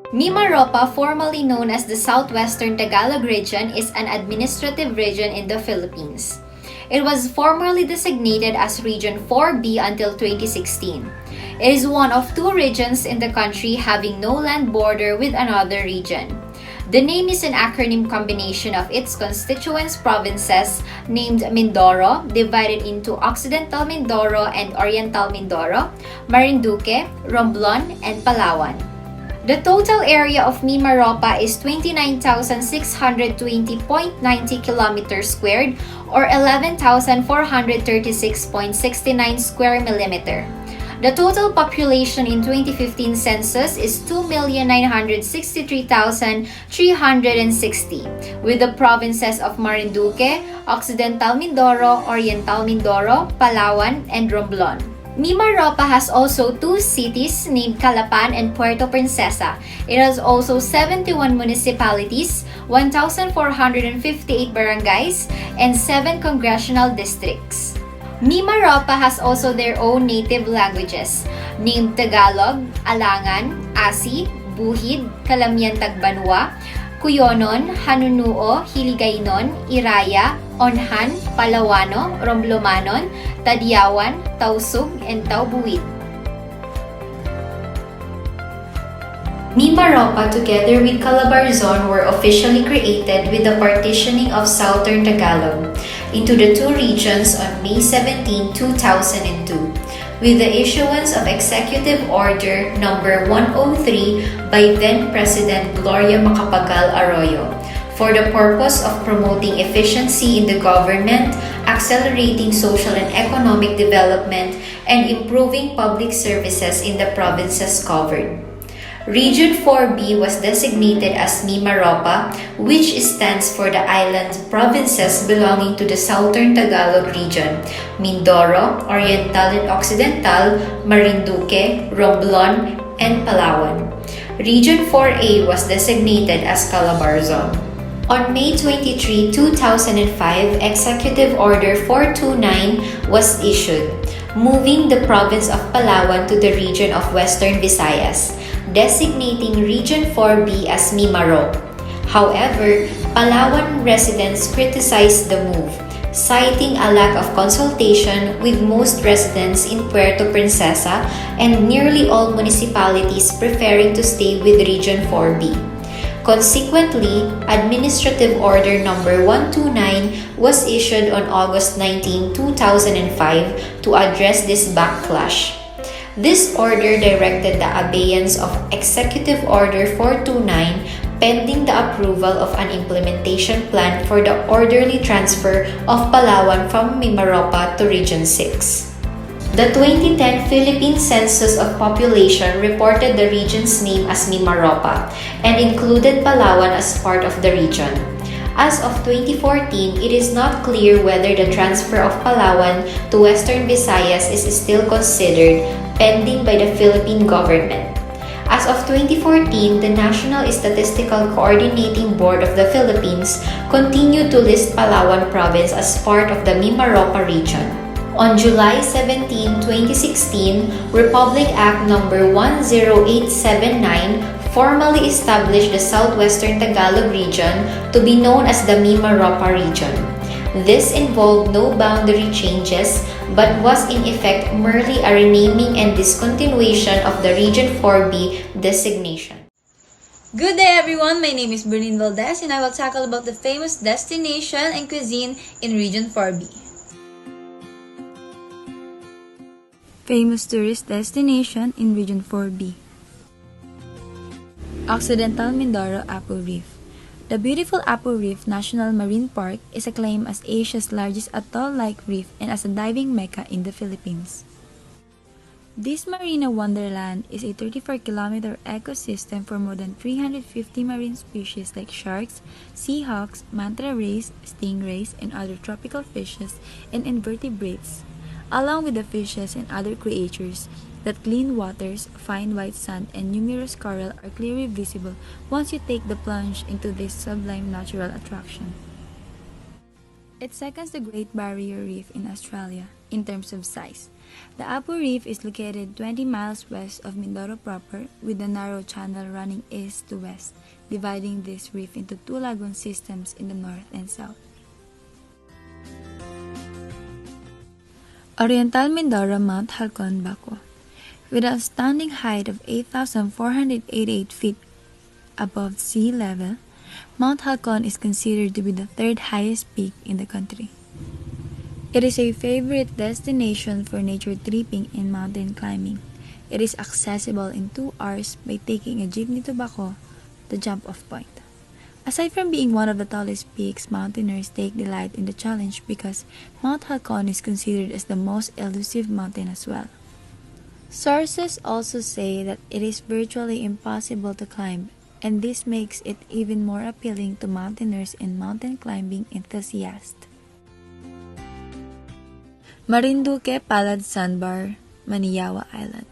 Mimaropa, formerly known as the Southwestern Tagalog Region, is an administrative region in the Philippines. It was formerly designated as Region 4B until 2016. It is one of two regions in the country having no land border with another region. The name is an acronym combination of its constituent provinces named Mindoro, divided into Occidental Mindoro and Oriental Mindoro, Marinduque, Romblon, and Palawan. The total area of Mimaropa is 29,620.90 kilometers squared or 11,436.69 square millimeter. The total population in 2015 census is 2,963,360, with the provinces of Marinduque, Occidental Mindoro, Oriental Mindoro, Palawan, and Romblon. Mimaropa has also two cities named Calapan and Puerto Princesa. It has also 71 municipalities, 1,458 barangays, and 7 congressional districts. Mimaropa has also their own native languages, named Tagalog, Alangan, Asi, Buhid, Kalamian Tagbanwa, Cuyonon, Hanunuo, Hiligaynon, Iraya, Onhan, Palawano, Romblomanon, Tadyawan, Tausug, and Taubuid. Mimaropa together with Calabarzon were officially created with the partitioning of Southern Tagalog into the two regions on May 17, 2002, with the issuance of Executive Order No. 103 by then-President Gloria Macapagal Arroyo for the purpose of promoting efficiency in the government, accelerating social and economic development, and improving public services in the provinces covered. Region 4B was designated as Mimaropa, which stands for the island provinces belonging to the Southern Tagalog region, Mindoro, Oriental and Occidental, Marinduque, Romblon, and Palawan. Region 4A was designated as Calabarzon. On May 23, 2005, Executive Order 429 was issued, moving the province of Palawan to the region of Western Visayas, designating Region 4B as Mimaropa. However, Palawan residents criticized the move, citing a lack of consultation with most residents in Puerto Princesa and nearly all municipalities preferring to stay with Region 4B. Consequently, Administrative Order No. 129 was issued on August 19, 2005 to address this backlash. This order directed the abeyance of Executive Order 429 pending the approval of an implementation plan for the orderly transfer of Palawan from Mimaropa to Region 6. The 2010 Philippine Census of Population reported the region's name as Mimaropa and included Palawan as part of the region. As of 2014, it is not clear whether the transfer of Palawan to Western Visayas is still considered pending by the Philippine government. As of 2014, the National Statistical Coordinating Board of the Philippines continued to list Palawan Province as part of the Mimaropa region. On July 17, 2016, Republic Act No. 10879 formally established the Southwestern Tagalog region to be known as the Mimaropa region. This involved no boundary changes but was in effect merely a renaming and discontinuation of the Region 4B designation. Good day everyone, my name is Berlin Valdez and I will tackle about the famous destination and cuisine in Region 4B. Famous tourist destination in Region 4B. Occidental Mindoro Apple Reef. The beautiful Apple Reef National Marine Park is acclaimed as Asia's largest atoll-like reef and as a diving mecca in the Philippines. This marina wonderland is a 34-kilometer ecosystem for more than 350 marine species like sharks, seahawks, manta rays, stingrays, and other tropical fishes and invertebrates, along with the fishes and other creatures. That clean waters, fine white sand, and numerous coral are clearly visible once you take the plunge into this sublime natural attraction. It seconds the Great Barrier Reef in Australia in terms of size, The Apu Reef is located 20 miles west of Mindoro proper, with a narrow channel running east to west, dividing this reef into two lagoon systems in the north and south. Oriental Mindoro Mount Halcon Bako. With an astounding height of 8,488 feet above sea level, Mount Halcon is considered to be the third highest peak in the country. It is a favorite destination for nature tripping and mountain climbing. It is accessible in 2 hours by taking a jeepney to Bako, the jump-off point. Aside from being one of the tallest peaks, mountaineers take delight in the challenge because Mount Halcon is considered as the most elusive mountain as well. Sources also say that it is virtually impossible to climb, and this makes it even more appealing to mountaineers and mountain climbing enthusiasts. Marinduque Palad Sandbar, Maniyawa Island.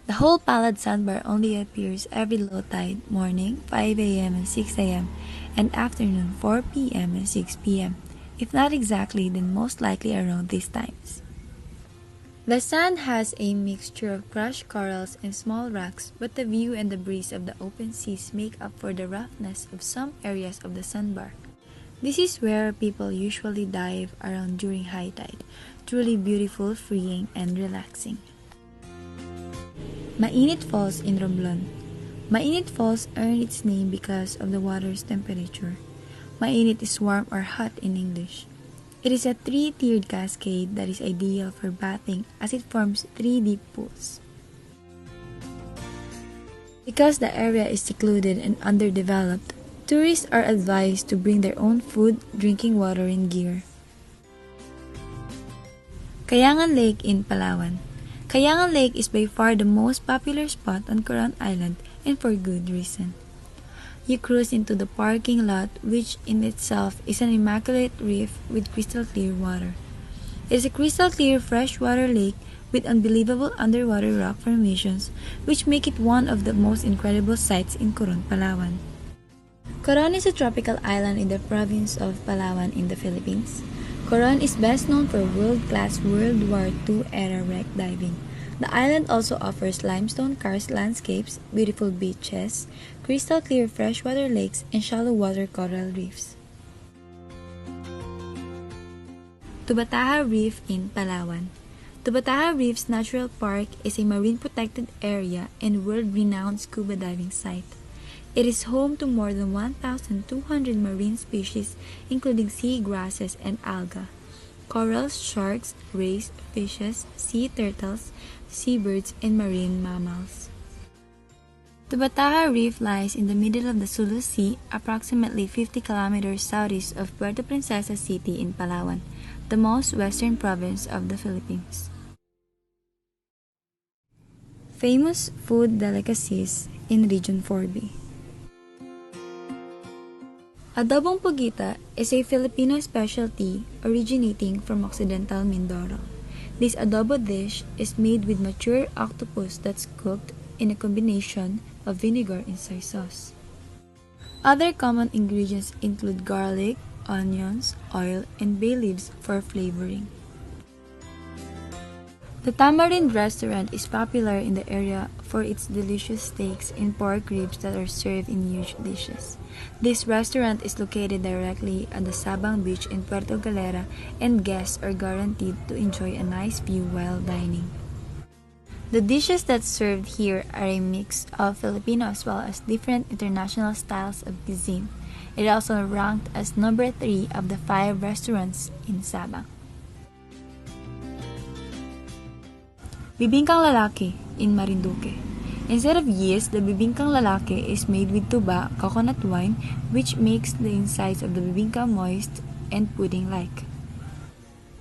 The whole Palad Sandbar only appears every low tide, morning 5 a.m. and 6 a.m., and afternoon 4 p.m. and 6 p.m. If not exactly, then most likely around these times. The sand has a mixture of crushed corals and small rocks, but the view and the breeze of the open seas make up for the roughness of some areas of the sandbar. This is where people usually dive around during high tide. Truly beautiful, freeing, and relaxing. Mainit Falls in Romblon. Mainit Falls earned its name because of the water's temperature. Mainit is warm or hot in English. It is a 3-tiered cascade that is ideal for bathing as it forms 3 deep pools. Because the area is secluded and underdeveloped, tourists are advised to bring their own food, drinking water, and gear. Kayangan Lake in Palawan. Kayangan Lake is by far the most popular spot on Coron Island, and for good reason. You cruise into the parking lot, which in itself is an immaculate reef with crystal clear water. It is a crystal clear freshwater lake with unbelievable underwater rock formations, which make it one of the most incredible sights in Coron, Palawan. Coron is a tropical island in the province of Palawan in the Philippines. Coron is best known for world-class World War II era wreck diving. The island also offers limestone karst landscapes, beautiful beaches, crystal clear freshwater lakes, and shallow water coral reefs. Tubataha Reef in Palawan. Tubataha Reef's Natural Park is a marine protected area and world-renowned scuba diving site. It is home to more than 1,200 marine species, including sea grasses and algae, corals, sharks, rays, fishes, sea turtles, seabirds, and marine mammals. Tubataha Reef lies in the middle of the Sulu Sea, approximately 50 kilometers southeast of Puerto Princesa City in Palawan, the most western province of the Philippines. Famous food delicacies in Region 4B. Adobong Pugita is a Filipino specialty originating from Occidental Mindoro. This adobo dish is made with mature octopus that's cooked in a combination of vinegar and soy sauce. Other common ingredients include garlic, onions, oil, and bay leaves for flavoring. The Tamarind restaurant is popular in the area for its delicious steaks and pork ribs that are served in huge dishes. This restaurant is located directly at the Sabang Beach in Puerto Galera, and guests are guaranteed to enjoy a nice view while dining. The dishes that's served here are a mix of Filipino as well as different international styles of cuisine. It also ranked as number 3 of the 5 restaurants in Sabang. Bibingkang Lalaki in Marinduque. Instead of yeast, the bibingkang lalaki is made with tuba, coconut wine, which makes the insides of the bibingka moist and pudding-like.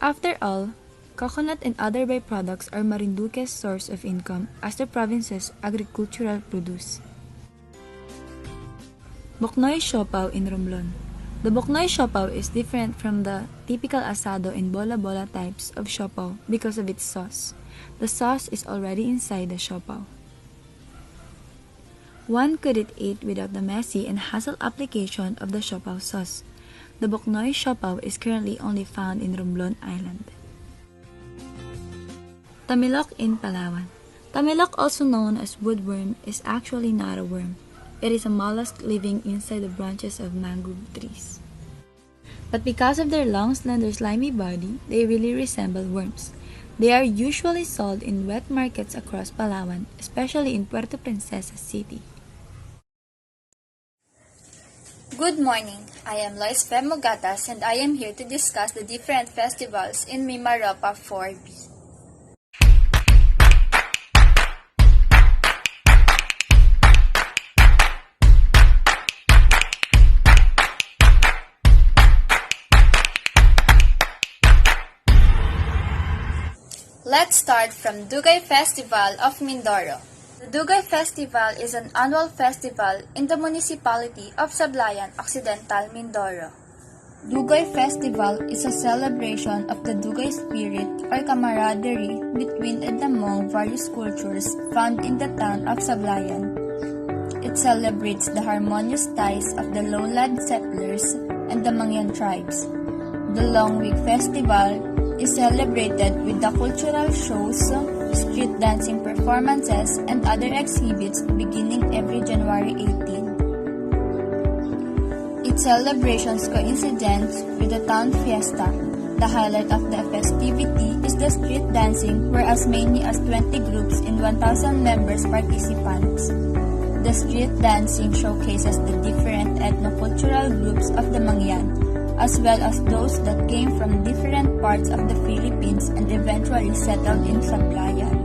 After all, coconut and other byproducts are Marinduque's source of income as the province's agricultural produce. Boknoy Siopaw in Romblon. The Boknoy Siopaw is different from the typical asado and bola-bola types of siopaw because of its sauce. The sauce is already inside the siopaw. One couldn't eat without the messy and hassle application of the siopaw sauce. The Boknoy Siopaw is currently only found in Romblon Island. Tamilok in Palawan. Tamilok, also known as woodworm, is actually not a worm. It is a mollusk living inside the branches of mangrove trees. But because of their long, slender, slimy body, they really resemble worms. They are usually sold in wet markets across Palawan, especially in Puerto Princesa City. Good morning. I am Lois Femogatas and I am here to discuss the different festivals in Mimaropa 4B. Let's start from Dugay Festival of Mindoro. The Dugay Festival is an annual festival in the municipality of Sablayan, Occidental, Mindoro. Dugay Festival is a celebration of the Dugay spirit or camaraderie between and among various cultures found in the town of Sablayan. It celebrates the harmonious ties of the lowland settlers and the Mangyan tribes. The Long Week Festival is celebrated with the cultural shows, street dancing performances, and other exhibits beginning every January 18. Its celebrations coincident with the town fiesta. The highlight of the festivity is the street dancing where as many as 20 groups in 1,000 members participants. The street dancing showcases the different ethno-cultural groups of the Mangyan, as well as those that came from different parts of the Philippines and eventually settled in Sablayan.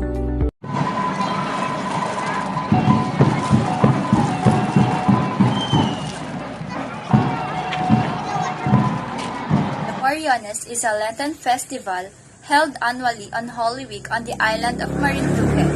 The Moriones is a Lenten festival held annually on Holy Week on the island of Marinduque.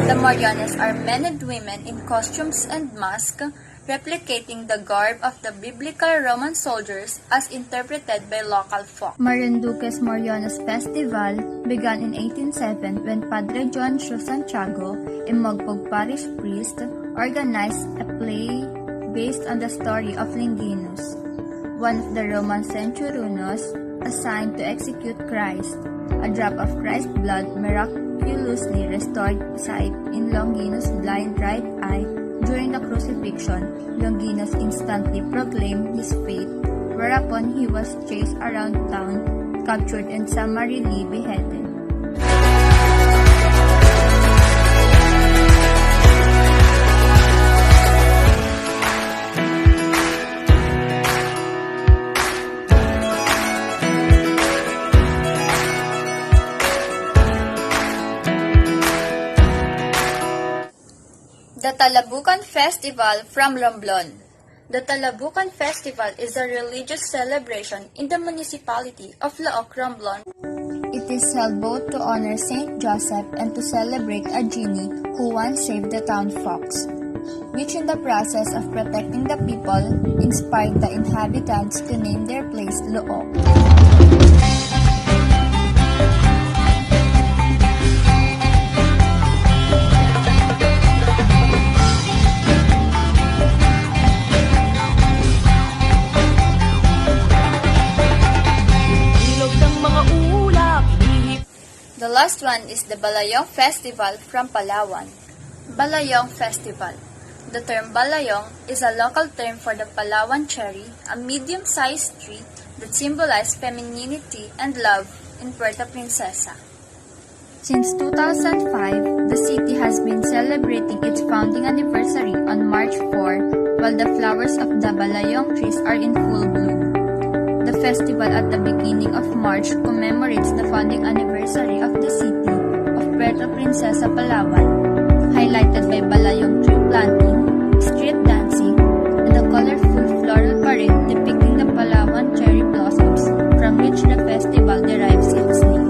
The Moriones are men and women in costumes and masks, replicating the garb of the biblical Roman soldiers as interpreted by local folk. Marinduque's Moriones Festival began in 1807 when Padre John Santiago, a Mogpog parish priest, organized a play based on the story of Longinus, one of the Roman centuriones assigned to execute Christ. A drop of Christ's blood miraculously restored sight in Longinus' blind right eye. During the crucifixion, Longinus instantly proclaimed his faith, whereupon he was chased around town, captured and summarily beheaded. The Talabukan Festival from Romblon. The Talabukan Festival is a religious celebration in the municipality of Laoc, Romblon. It is held both to honor Saint Joseph and to celebrate a genie who once saved the town fox, which in the process of protecting the people, inspired the inhabitants to name their place Laoc. The last one is the Balayong Festival from Palawan. Balayong Festival. The term balayong is a local term for the Palawan cherry, a medium-sized tree that symbolizes femininity and love in Puerto Princesa. Since 2005, the city has been celebrating its founding anniversary on March 4, while the flowers of the balayong trees are in full bloom. The festival at the beginning of March commemorates the founding anniversary of the city of Puerto Princesa, Palawan, highlighted by balayong tree planting, street dancing, and a colorful floral parade depicting the Palawan cherry blossoms, from which the festival derives its name.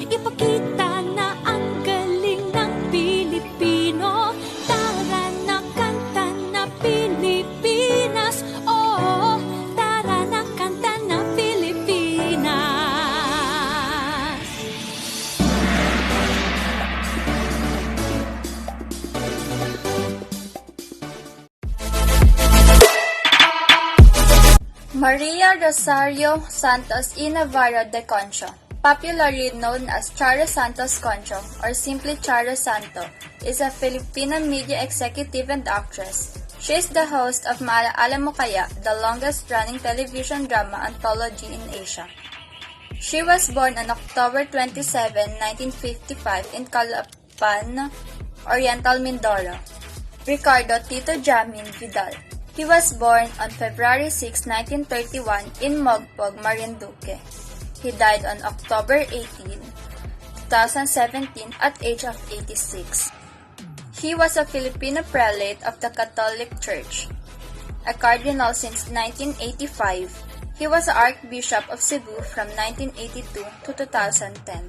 Ipakita na ang galing ng Pilipino. Tara na kanta na Pilipinas. Oh, tara na kanta na Pilipinas. Maria Rosario Santos y Navarro de Concho, popularly known as Charo Santos Concho or simply Charo Santo, is a Filipino media executive and actress. She is the host of Maalaala Mo Kaya, the longest-running television drama anthology in Asia. She was born on October 27, 1955 in Calapan, Oriental Mindoro. Ricardo Tito Jamin Vidal. He was born on February 6, 1931 in Mogpog, Marinduque. He died on October 18, 2017 at age of 86. He was a Filipino prelate of the Catholic Church, a cardinal since 1985. He was Archbishop of Cebu from 1982 to 2010.